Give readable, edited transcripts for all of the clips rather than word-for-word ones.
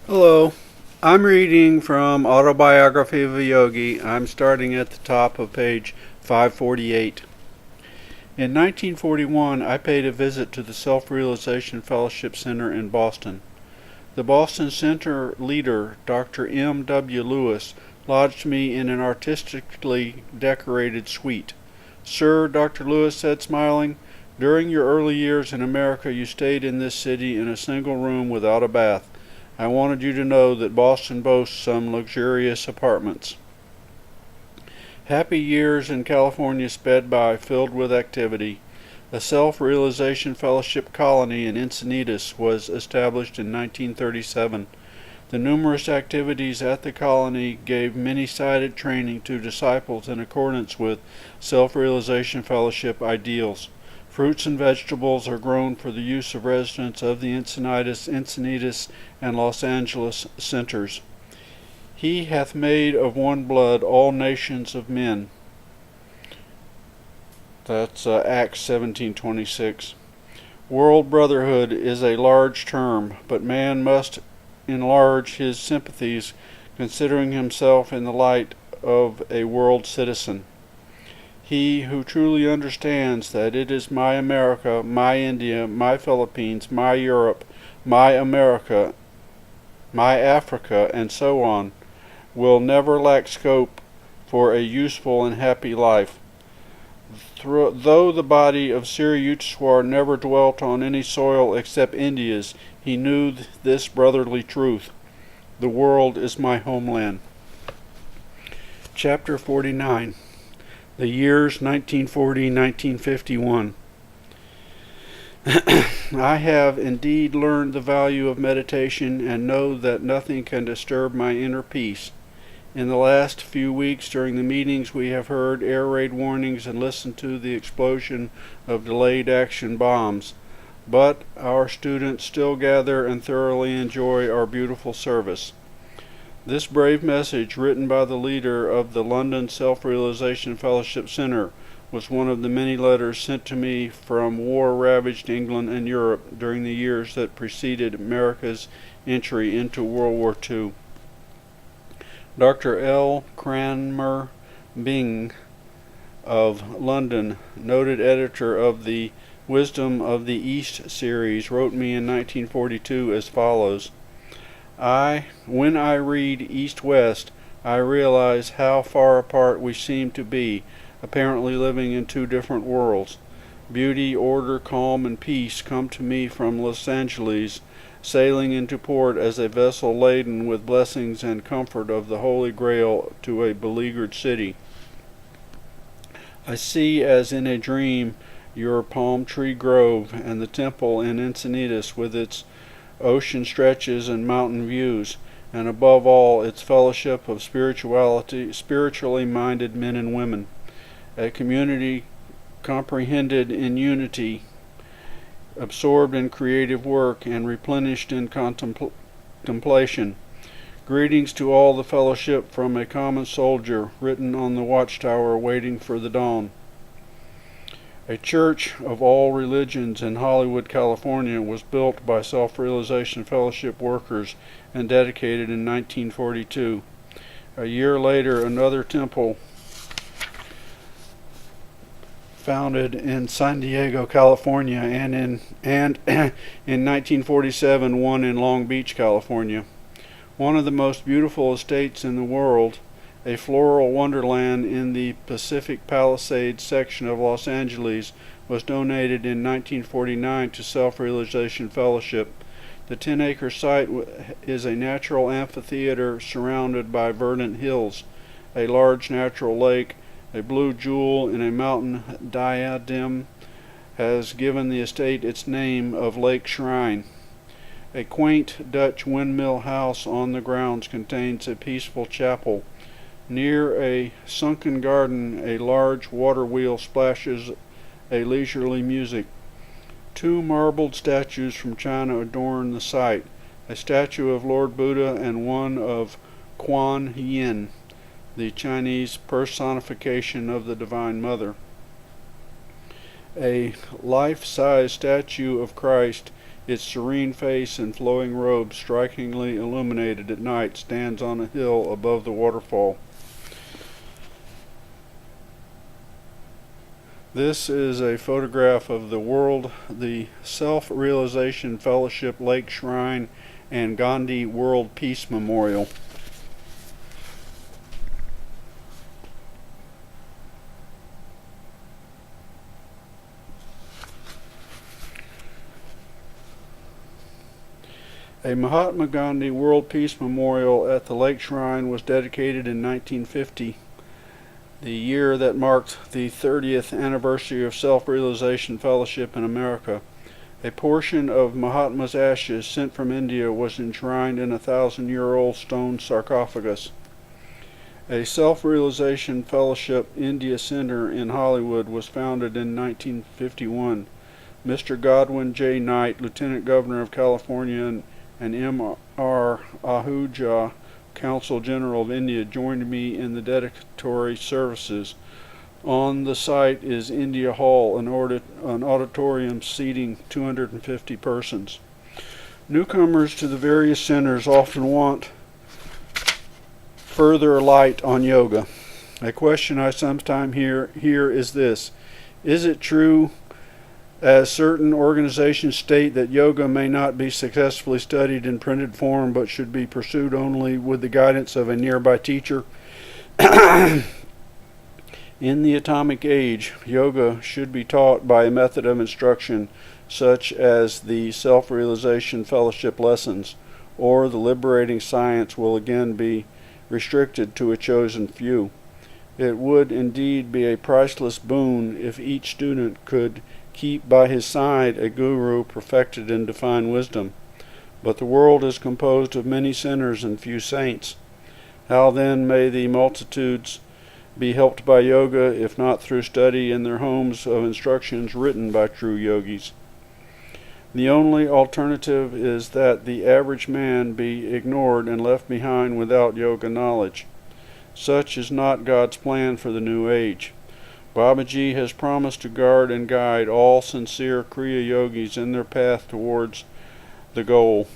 Hello, I'm reading from Autobiography of a Yogi. I'm starting at the top of page 548. In 1941, I paid a visit to the Self-Realization Fellowship Center in Boston. The Boston Center leader, Dr. M. W. Lewis, lodged me in an artistically decorated suite. Sir, Dr. Lewis said, smiling, during your early years in America, you stayed in this city in a single room without a bath. I wanted you to know that Boston boasts some luxurious apartments. Happy years in California sped by, filled with activity. A self-realization fellowship colony in Encinitas was established in 1937. The numerous activities at the colony gave many-sided training to disciples in accordance with self-realization fellowship ideals. Fruits and vegetables are grown for the use of residents of the Encinitas, and Los Angeles centers. He hath made of one blood all nations of men. That's Acts 17:26. World brotherhood is a large term, but man must enlarge his sympathies, considering himself in the light of a world citizen. He who truly understands that it is my America, my India, my Philippines, my Europe, my America, my Africa, and so on, will never lack scope for a useful and happy life. Though the body of Sri Yukteswar never dwelt on any soil except India's, he knew this brotherly truth. The world is my homeland. Chapter 49. The years 1940-1951. I have indeed learned the value of meditation and know that nothing can disturb my inner peace. In the last few weeks during the meetings we have heard air raid warnings and listened to the explosion of delayed action bombs, but our students still gather and thoroughly enjoy our beautiful service. This brave message, written by the leader of the London Self-Realization Fellowship Center, was one of the many letters sent to me from war-ravaged England and Europe during the years that preceded America's entry into World War II. Dr. L. Cranmer Byng of London, noted editor of the Wisdom of the East series, wrote me in 1942 as follows: when I read East-West, I realize how far apart we seem to be, apparently living in two different worlds. Beauty, order, calm, and peace come to me from Los Angeles, sailing into port as a vessel laden with blessings and comfort of the Holy Grail to a beleaguered city. I see as in a dream your palm tree grove and the temple in Encinitas with its ocean stretches and mountain views, and above all its fellowship of spiritually minded men and women, a community comprehended in unity, absorbed in creative work, and replenished in contemplation. Greetings to all the fellowship from a common soldier, written on the watchtower waiting for the dawn. A church of all religions in Hollywood, California was built by Self-Realization Fellowship workers and dedicated in 1942. A year later, another temple founded in San Diego, California, and in 1947 one in Long Beach, California. One of the most beautiful estates in the world, a floral wonderland in the Pacific Palisades section of Los Angeles, was donated in 1949 to Self-Realization Fellowship. The 10-acre site is a natural amphitheater surrounded by verdant hills, a large natural lake, a blue jewel in a mountain diadem has given the estate its name of Lake Shrine. A quaint Dutch windmill house on the grounds contains a peaceful chapel. Near a sunken garden, a large water wheel splashes a leisurely music. Two marbled statues from China adorn the site, a statue of Lord Buddha and one of Kuan Yin, the Chinese personification of the Divine Mother. A life-size statue of Christ, its serene face and flowing robes strikingly illuminated at night, stands on a hill above the waterfall. This is a photograph of the Self-Realization Fellowship Lake Shrine and Gandhi World Peace Memorial. A Mahatma Gandhi World Peace Memorial at the Lake Shrine was dedicated in 1950, the year that marked the 30th anniversary of Self-Realization Fellowship in America. A portion of Mahatma's ashes sent from India was enshrined in a 1,000-year-old stone sarcophagus. A Self-Realization Fellowship India Center in Hollywood was founded in 1951. Mr. Godwin J. Knight, Lieutenant Governor of California, and M.R. Ahuja, Consul General of India, joined me in the dedicatory services. On the site is India Hall, an auditorium seating 250 persons. Newcomers to the various centers often want further light on yoga. A question I sometimes hear is this: is it true, as certain organizations state, that yoga may not be successfully studied in printed form but should be pursued only with the guidance of a nearby teacher? In the atomic age, yoga should be taught by a method of instruction such as the Self-Realization Fellowship lessons, or the liberating science will again be restricted to a chosen few. It would indeed be a priceless boon if each student could keep by his side a guru perfected in divine wisdom. But the world is composed of many sinners and few saints. How then may the multitudes be helped by yoga, if not through study in their homes of instructions written by true yogis? The only alternative is that the average man be ignored and left behind without yoga knowledge. Such is not God's plan for the new age. Babaji has promised to guard and guide all sincere Kriya yogis in their path towards the goal.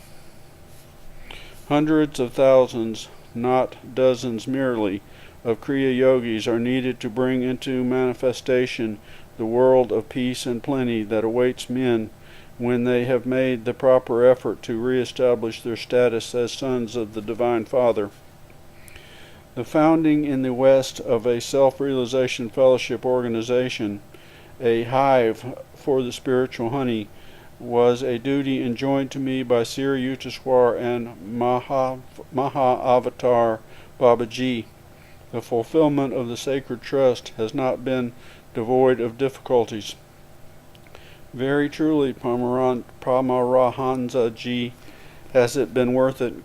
Hundreds of thousands, not dozens merely, of Kriya yogis are needed to bring into manifestation the world of peace and plenty that awaits men when they have made the proper effort to re-establish their status as sons of the Divine Father. The founding in the West of a Self-Realization Fellowship organization, a hive for the spiritual honey, was a duty enjoined to me by Sri Yukteswar and Maha Avatar Babaji. The fulfillment of the sacred trust has not been devoid of difficulties. Very truly, Paramahansa Ji, has it been worth it? ?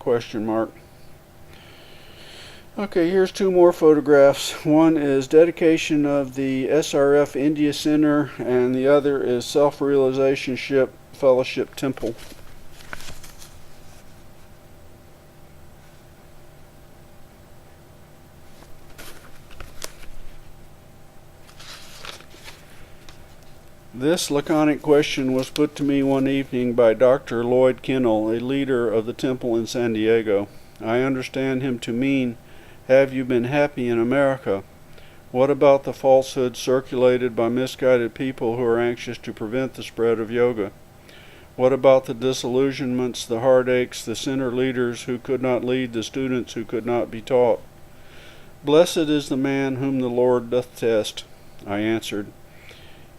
Okay, here's two more photographs. One is dedication of the SRF India Center, and the other is Self-Realization Fellowship Temple. This laconic question was put to me one evening by Dr. Lloyd Kennel, a leader of the temple in San Diego. I understand him to mean, have you been happy in America? What about the falsehoods circulated by misguided people who are anxious to prevent the spread of yoga? What about the disillusionments, the heartaches, the center leaders who could not lead, the students who could not be taught? Blessed is the man whom the Lord doth test, I answered.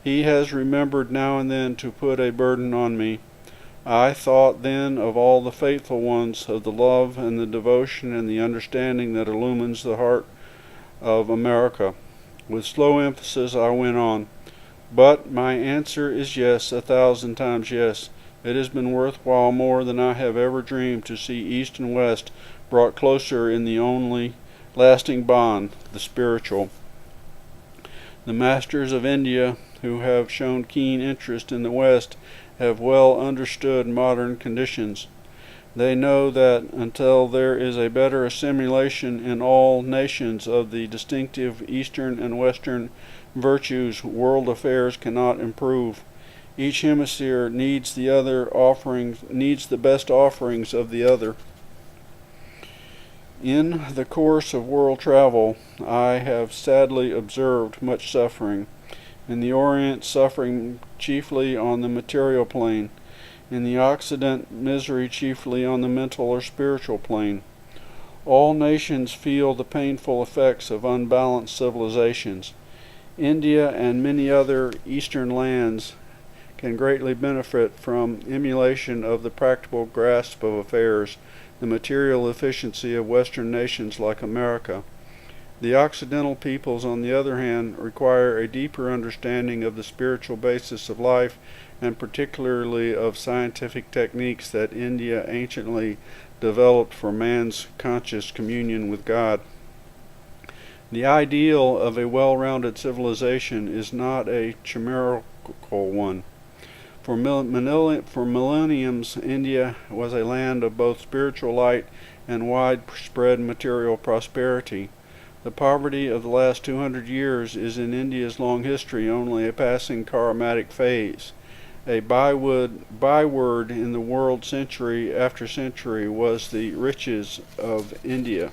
He has remembered now and then to put a burden on me. I thought then of all the faithful ones, of the love and the devotion and the understanding that illumines the heart of America. With slow emphasis I went on. But my answer is yes, 1,000 times yes. It has been worthwhile more than I have ever dreamed to see East and West brought closer in the only lasting bond, the spiritual. The masters of India, who have shown keen interest in the West, have well understood modern conditions. They know that until there is a better assimilation in all nations of the distinctive Eastern and Western virtues, world affairs cannot improve. Each hemisphere needs the best offerings of the other. In the course of world travel, I have sadly observed much suffering. In the Orient, suffering chiefly on the material plane. In the Occident, misery chiefly on the mental or spiritual plane. All nations feel the painful effects of unbalanced civilizations. India and many other Eastern lands can greatly benefit from emulation of the practical grasp of affairs, the material efficiency of Western nations like America. The Occidental peoples, on the other hand, require a deeper understanding of the spiritual basis of life, and particularly of scientific techniques that India anciently developed for man's conscious communion with God. The ideal of a well-rounded civilization is not a chimerical one. For millenniums, India was a land of both spiritual light and widespread material prosperity. The poverty of the last 200 years is in India's long history only a passing karmatic phase. A byword in the world century after century was the riches of India.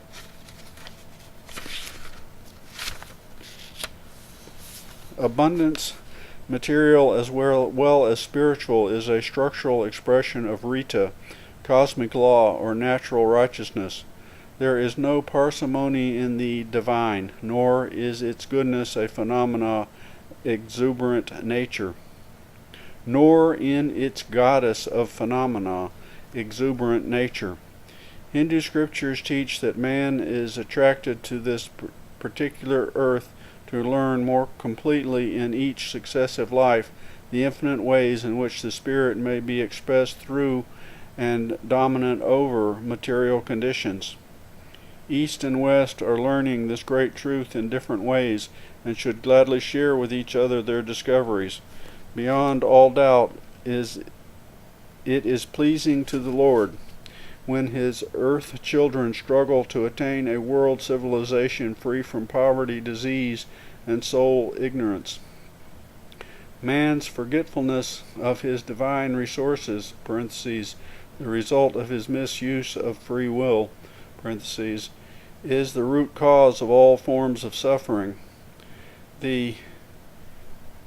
Abundance, material as well as spiritual, is a structural expression of Rita, cosmic law, or natural righteousness. There is no parsimony in the divine, nor is its goodness a phenomena exuberant nature, nor in its goddess of phenomena exuberant nature. Hindu scriptures teach that man is attracted to this particular earth to learn more completely in each successive life the infinite ways in which the spirit may be expressed through and dominant over material conditions. East and West are learning this great truth in different ways and should gladly share with each other their discoveries. Beyond all doubt, it is pleasing to the Lord when his earth children struggle to attain a world civilization free from poverty, disease, and soul ignorance. Man's forgetfulness of his divine resources, parentheses, the result of his misuse of free will, parentheses, is the root cause of all forms of suffering. The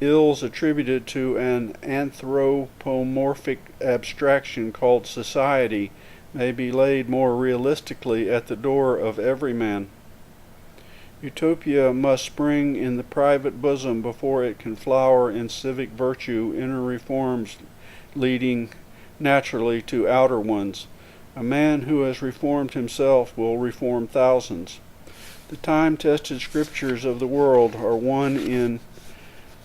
ills attributed to an anthropomorphic abstraction called society may be laid more realistically at the door of every man. Utopia must spring in the private bosom before it can flower in civic virtue, inner reforms leading naturally to outer ones. A man who has reformed himself will reform thousands. The time-tested scriptures of the world are one in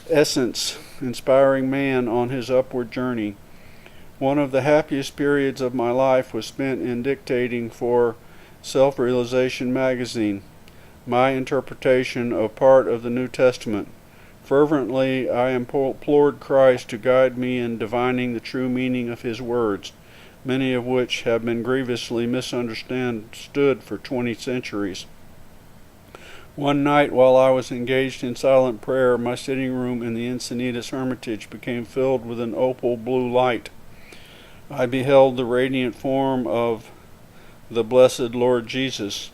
essence, inspiring man on his upward journey. One of the happiest periods of my life was spent in dictating for Self-Realization magazine my interpretation of part of the New Testament. Fervently I implored Christ to guide me in divining the true meaning of his words, many of which have been grievously misunderstood for 20 centuries. One night while I was engaged in silent prayer, my sitting room in the Encinitas Hermitage became filled with an opal blue light. I beheld the radiant form of the blessed Lord Jesus.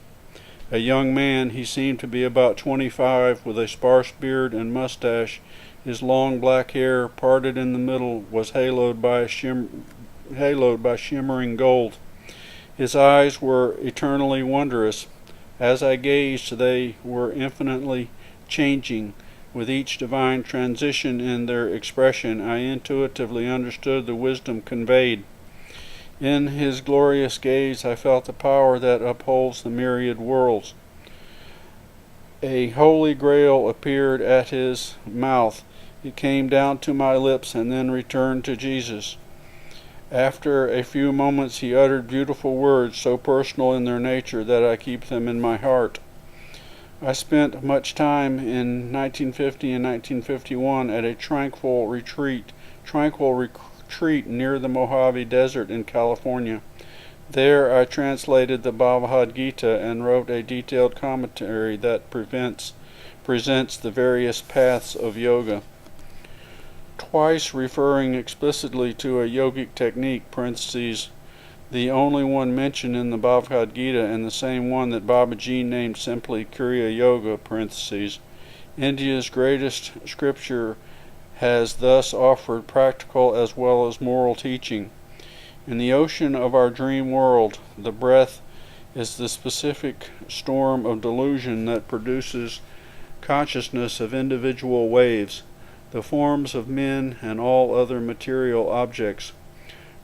A young man, he seemed to be about 25, with a sparse beard and mustache. His long black hair, parted in the middle, was haloed by shimmering gold. His eyes were eternally wondrous. As I gazed, they were infinitely changing. With each divine transition in their expression, I intuitively understood the wisdom conveyed. In his glorious gaze I felt the power that upholds the myriad worlds. A holy grail appeared at his mouth. It came down to my lips and then returned to Jesus. After a few moments he uttered beautiful words, so personal in their nature that I keep them in my heart. I spent much time in 1950 and 1951 at a tranquil retreat near the Mojave Desert in California. There I translated the Bhagavad Gita and wrote a detailed commentary that presents the various paths of yoga. Twice referring explicitly to a yogic technique, parentheses, the only one mentioned in the Bhagavad Gita and the same one that Babaji named simply Kriya Yoga, parentheses, India's greatest scripture has thus offered practical as well as moral teaching. In the ocean of our dream world, the breath is the specific storm of delusion that produces consciousness of individual waves, the forms of men and all other material objects.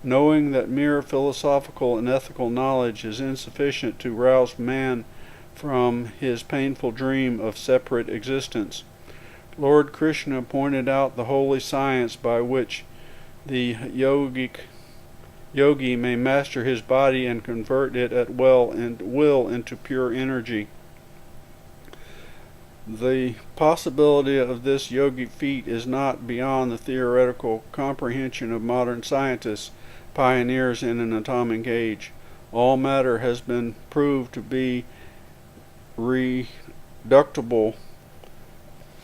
Knowing that mere philosophical and ethical knowledge is insufficient to rouse man from his painful dream of separate existence, Lord Krishna pointed out the holy science by which the yogi may master his body and convert it at will into pure energy. The possibility of this yogic feat is not beyond the theoretical comprehension of modern scientists, pioneers in an atomic age. All matter has been proved to be reducible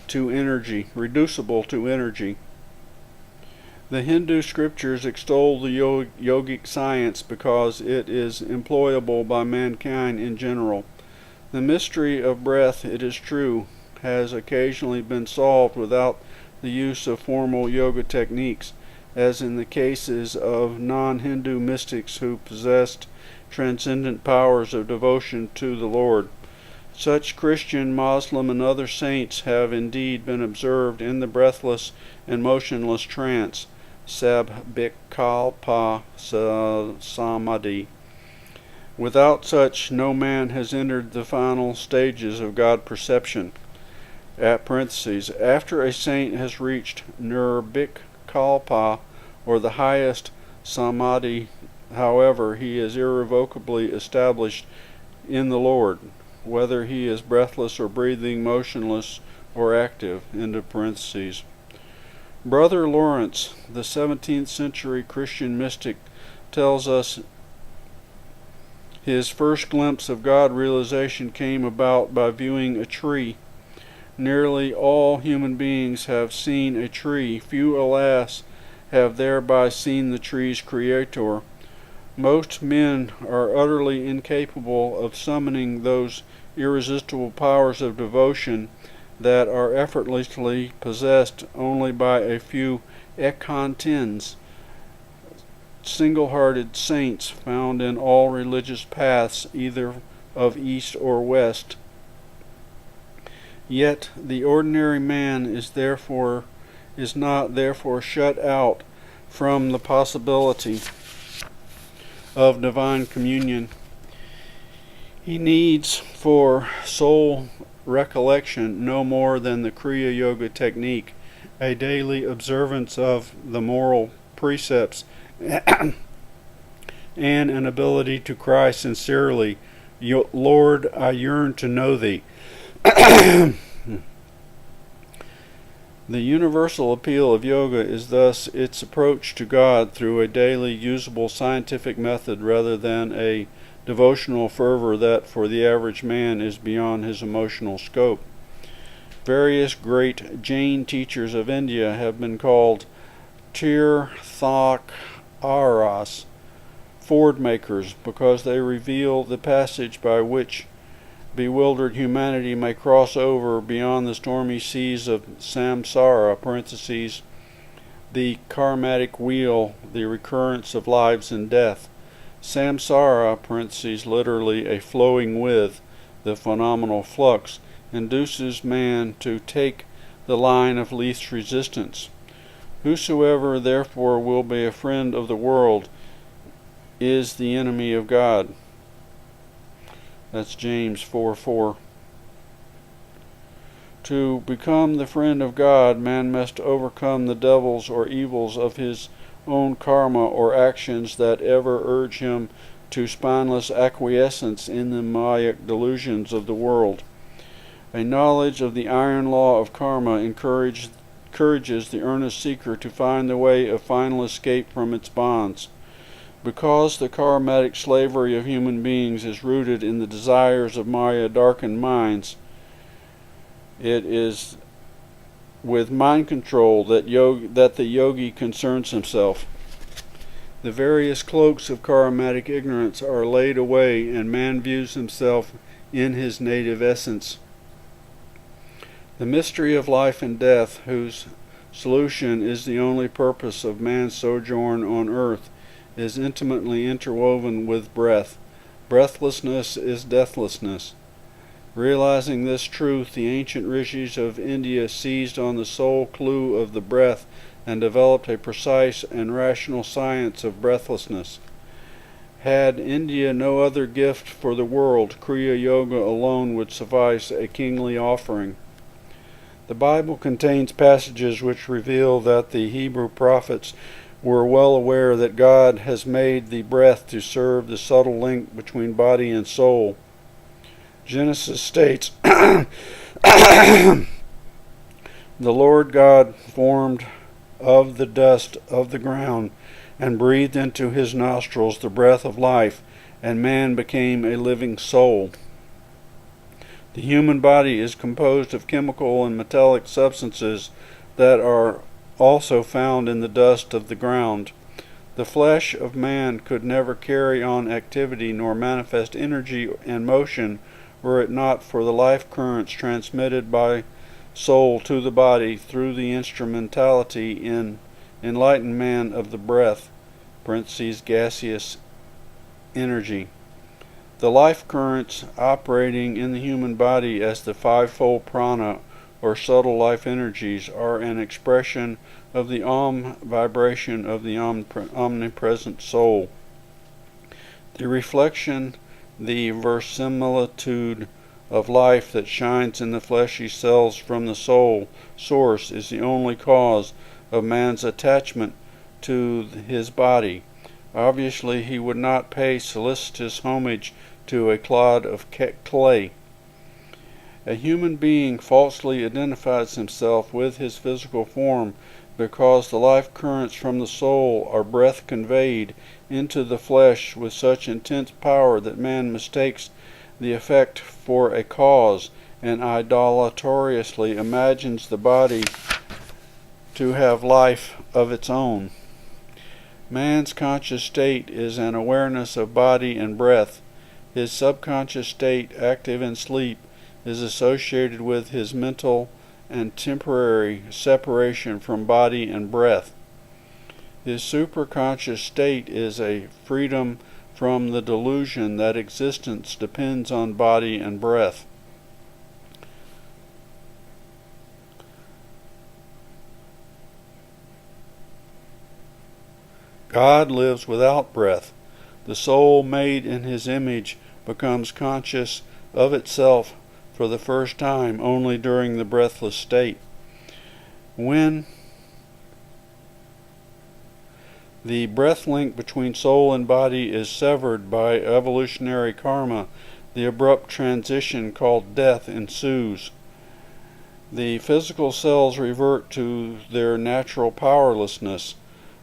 to energy. The Hindu scriptures extol the yogic science because it is employable by mankind in general. The mystery of breath, it is true, has occasionally been solved without the use of formal yoga techniques, as in the cases of non-Hindu mystics who possessed transcendent powers of devotion to the Lord. Such Christian, Muslim, and other saints have indeed been observed in the breathless and motionless trance, sabbikalpa samadhi. Without such, no man has entered the final stages of God perception. After a saint has reached nirbhikalpa, or the highest samadhi, however, he is irrevocably established in the Lord, whether he is breathless or breathing, motionless or active. Brother Lawrence, the 17th century Christian mystic, tells us his first glimpse of God realization came about by viewing a tree. Nearly all human beings have seen a tree. Few, alas, have thereby seen the tree's creator. Most men are utterly incapable of summoning those irresistible powers of devotion that are effortlessly possessed only by a few ekantins, single-hearted saints found in all religious paths, either of east or west. Yet the ordinary man is not therefore shut out from the possibility of divine communion. He needs for soul recollection no more than the Kriya Yoga technique, a daily observance of the moral precepts, and an ability to cry sincerely, Lord, I yearn to know Thee. The universal appeal of yoga is thus its approach to God through a daily usable scientific method rather than a devotional fervor that for the average man is beyond his emotional scope. Various great Jain teachers of India have been called Tirthakaras, ford makers, because they reveal the passage by which bewildered humanity may cross over beyond the stormy seas of samsara, parentheses, the karmatic wheel, the recurrence of lives and death. Samsara, parentheses, literally a flowing with, the phenomenal flux, induces man to take the line of least resistance. Whosoever therefore will be a friend of the world is the enemy of God. That's James 4:4. To become the friend of God, man must overcome the devils or evils of his own karma or actions that ever urge him to spineless acquiescence in the Mayic delusions of the world. A knowledge of the iron law of karma encourages the earnest seeker to find the way of final escape from its bonds. Because the karmatic slavery of human beings is rooted in the desires of Maya darkened minds, It is with mind control that the yogi concerns himself. The various cloaks of karmatic ignorance are laid away, and man views himself in his native essence. The mystery of life and death, whose solution is the only purpose of man's sojourn on earth, is intimately interwoven with breath. Breathlessness is deathlessness. Realizing this truth, the ancient rishis of India seized on the sole clue of the breath and developed a precise and rational science of breathlessness. Had India no other gift for the world, Kriya Yoga alone would suffice a kingly offering. The Bible contains passages which reveal that the Hebrew prophets were well aware that God has made the breath to serve the subtle link between body and soul. Genesis states, "The Lord God formed of the dust of the ground and breathed into his nostrils the breath of life, and man became a living soul." The human body is composed of chemical and metallic substances that are also found in the dust of the ground. The flesh of man could never carry on activity nor manifest energy and motion were it not for the life currents transmitted by soul to the body through the instrumentality in enlightened man of the breath (gaseous energy). The life currents operating in the human body as the fivefold prana, or subtle life energies, are an expression of the vibration of the omnipresent soul. The reflection, the verisimilitude of life that shines in the fleshy cells from the soul source is the only cause of man's attachment to his body. Obviously, he would not pay solicitous homage to a clod of clay. A human being falsely identifies himself with his physical form because the life currents from the soul are breath conveyed into the flesh with such intense power that man mistakes the effect for a cause and idolatrously imagines the body to have life of its own. Man's conscious state is an awareness of body and breath. His subconscious state, active in sleep, is associated with his mental and temporary separation from body and breath. His superconscious state is a freedom from the delusion that existence depends on body and breath. God lives without breath. The soul made in his image becomes conscious of itself for the first time only during the breathless state. When the breath link between soul and body is severed by evolutionary karma, the abrupt transition called death ensues. The physical cells revert to their natural powerlessness.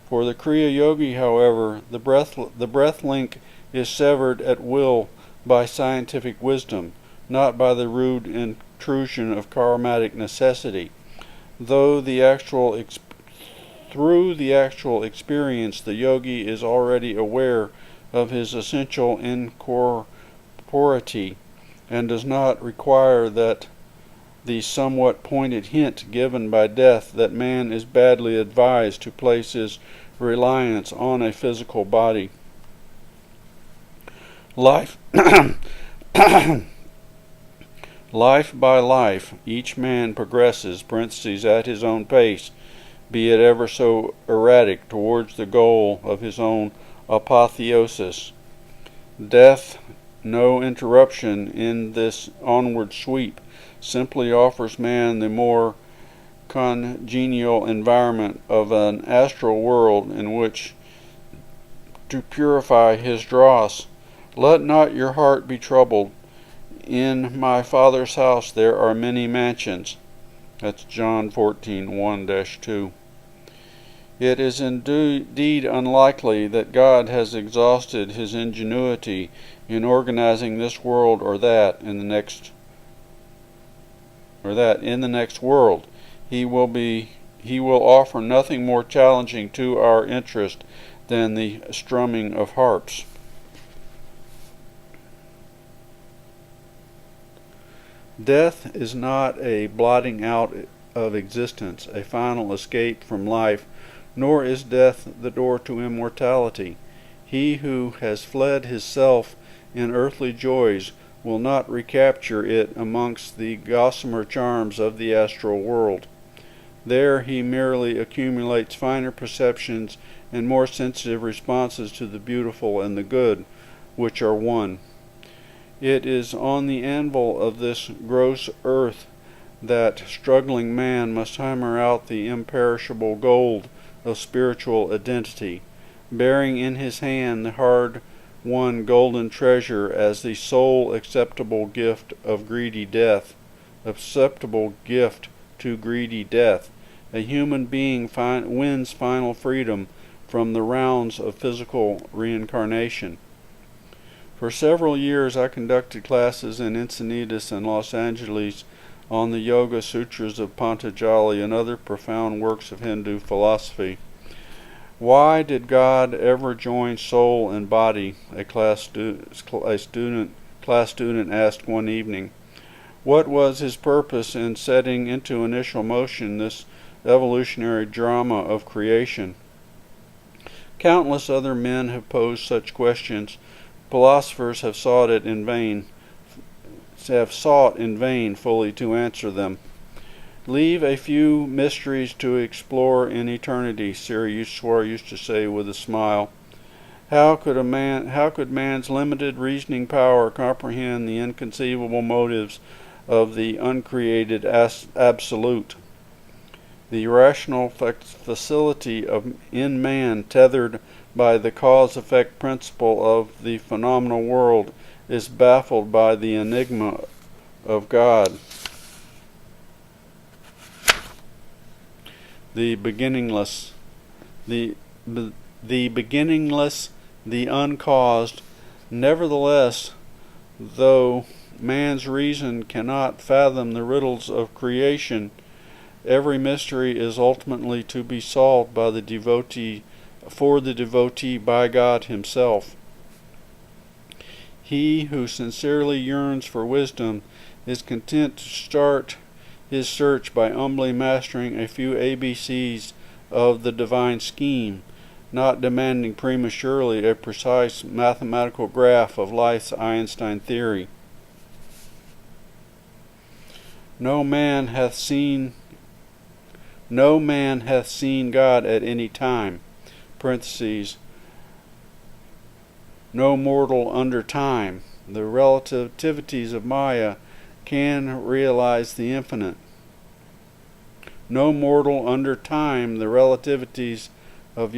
For the Kriya Yogi, however, the breath link is severed at will by scientific wisdom, not by the rude intrusion of karmatic necessity. Through the actual experience, the yogi is already aware of his essential incorporeity and does not require that the somewhat pointed hint given by death that man is badly advised to place his reliance on a physical body. Life Life by life, each man progresses (at his own pace, be it ever so erratic) towards the goal of his own apotheosis. Death, no interruption in this onward sweep, simply offers man the more congenial environment of an astral world in which to purify his dross. Let not your heart be troubled. In my Father's house there are many mansions. That's John 14:1-2. It is indeed unlikely that God has exhausted his ingenuity in organizing this world or that in the next or that in the next world he will offer nothing more challenging to our interest than the strumming of harps. Death is not a blotting out of existence, a final escape from life, nor is death the door to immortality. He who has fled his self in earthly joys will not recapture it amongst the gossamer charms of the astral world. There he merely accumulates finer perceptions and more sensitive responses to the beautiful and the good, which are one. It is on the anvil of this gross earth that struggling man must hammer out the imperishable gold of spiritual identity, bearing in his hand the hard-won golden treasure as the sole acceptable gift of greedy death, acceptable gift to greedy death. A human being wins final freedom from the rounds of physical reincarnation. For several years I conducted classes in Encinitas and Los Angeles on the Yoga Sutras of Patanjali and other profound works of Hindu philosophy. Why did God ever join soul and body? A class student asked one evening. What was his purpose in setting into initial motion this evolutionary drama of creation? Countless other men have posed such questions. Philosophers have sought in vain fully to answer them. Leave a few mysteries to explore in eternity, Swar used to say with a smile. How could man's limited reasoning power comprehend the inconceivable motives of the uncreated absolute? The rational facility in man, tethered by the cause-effect principle of the phenomenal world, is baffled by the enigma of God. The beginningless, the beginningless, the uncaused. Nevertheless, though man's reason cannot fathom the riddles of creation, every mystery is ultimately to be solved by the devotee, for the devotee by God himself. He who sincerely yearns for wisdom is content to start his search by humbly mastering a few ABCs of the divine scheme, not demanding prematurely a precise mathematical graph of life's Einstein theory. No man hath seen God at any time, parentheses, no mortal under time. The relativities of Maya can realize the infinite. No mortal under time. The relativities of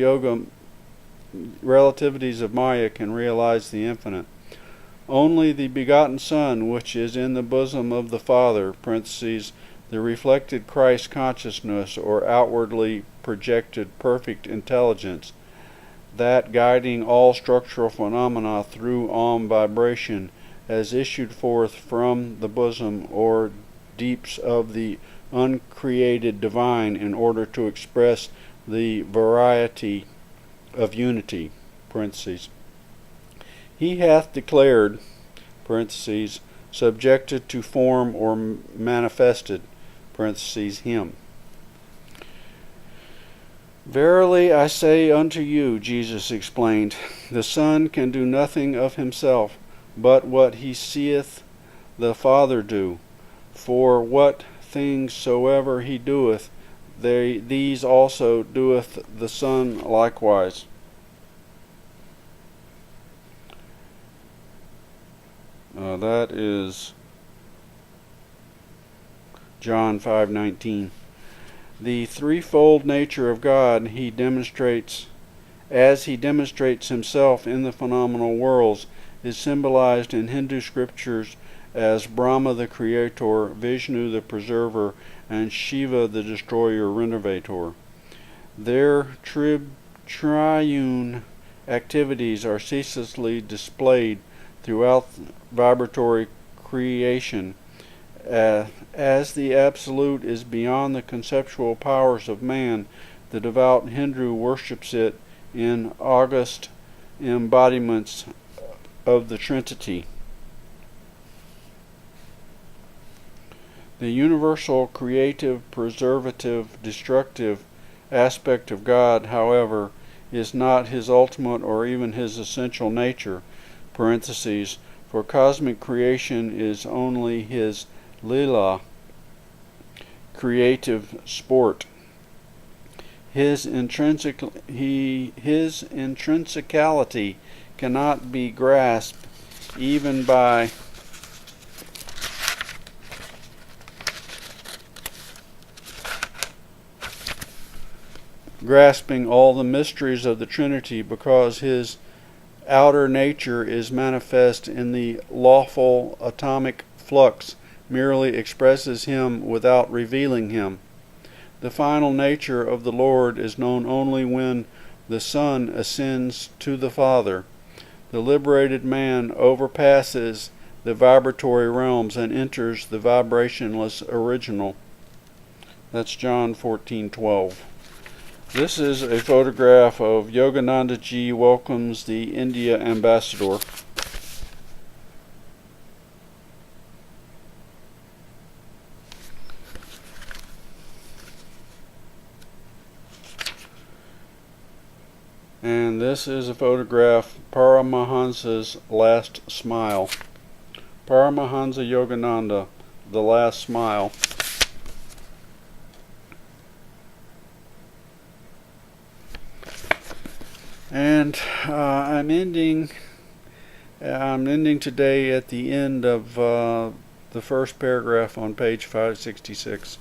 Maya can realize the infinite. Only the begotten Son, which is in the bosom of the Father, parentheses, the reflected Christ consciousness or outwardly projected perfect intelligence, that guiding all structural phenomena through vibration, has issued forth from the bosom or deeps of the uncreated divine in order to express the variety of unity, parentheses. He hath declared, parentheses, subjected to form or manifested, parentheses, him. Verily I say unto you, Jesus explained, the Son can do nothing of himself, but what he seeth the Father do. For what things soever he doeth, these also doeth the Son likewise. That is John 5:19. The threefold nature of God he demonstrates himself in the phenomenal worlds is symbolized in Hindu scriptures as Brahma the creator, Vishnu the preserver, and Shiva the destroyer renovator. Their triune activities are ceaselessly displayed throughout vibratory creation As the absolute is beyond the conceptual powers of man, the devout Hindu worships it in august embodiments of the Trinity. The universal, creative, preservative, destructive aspect of God, however, is not his ultimate or even his essential nature, parentheses, for cosmic creation is only his lila, creative sport. His intrinsicality cannot be grasped even by grasping all the mysteries of the Trinity, because his outer nature is manifest in the lawful atomic flux, merely expresses him without revealing him. The final nature of the Lord is known only when the Son ascends to the Father. The liberated man overpasses the vibratory realms and enters the vibrationless original. That's John 14:12. This is a photograph of Yogananda Ji welcomes the India ambassador. And this is a photograph, Paramahansa's last smile. Paramahansa Yogananda, the last smile. And I'm ending today at the end of the first paragraph on page 566.